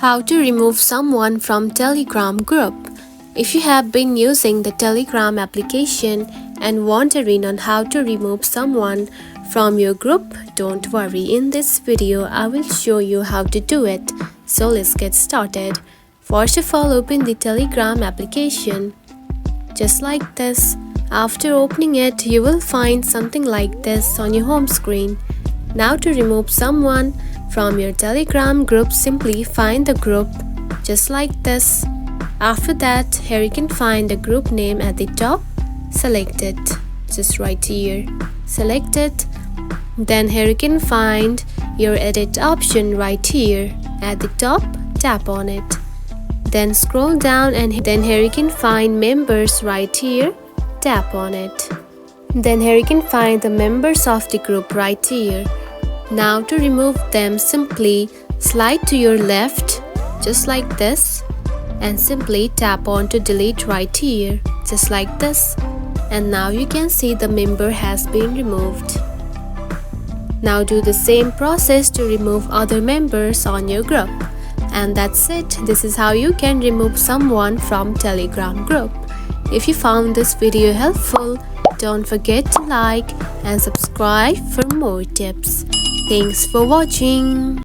How to remove someone from Telegram group. If you have been using the Telegram application and wondering on how to remove someone from your group, don't worry. In this video, I will show you how to do it. So let's get started. First of all, open the Telegram application. Just like this. After opening it, you will find something like this on your home screen. Now to remove someone from your Telegram group, simply find the group just like this. After that, here you can find the group name at the top. Select it, just right here. Select it. Then here you can find your edit option right here at the top. Tap on it. Then scroll down and then here you can find members right here. Tap on it. Then here you can find the members of the group right here. Now to remove them, simply slide to your left just like this and simply tap on to delete right here just like this, and now you can see the member has been removed. Now do the same process to remove other members on your group. And that's it. This is how you can remove someone from Telegram group. If you found this video helpful, don't forget to like and subscribe for more tips. Thanks for watching.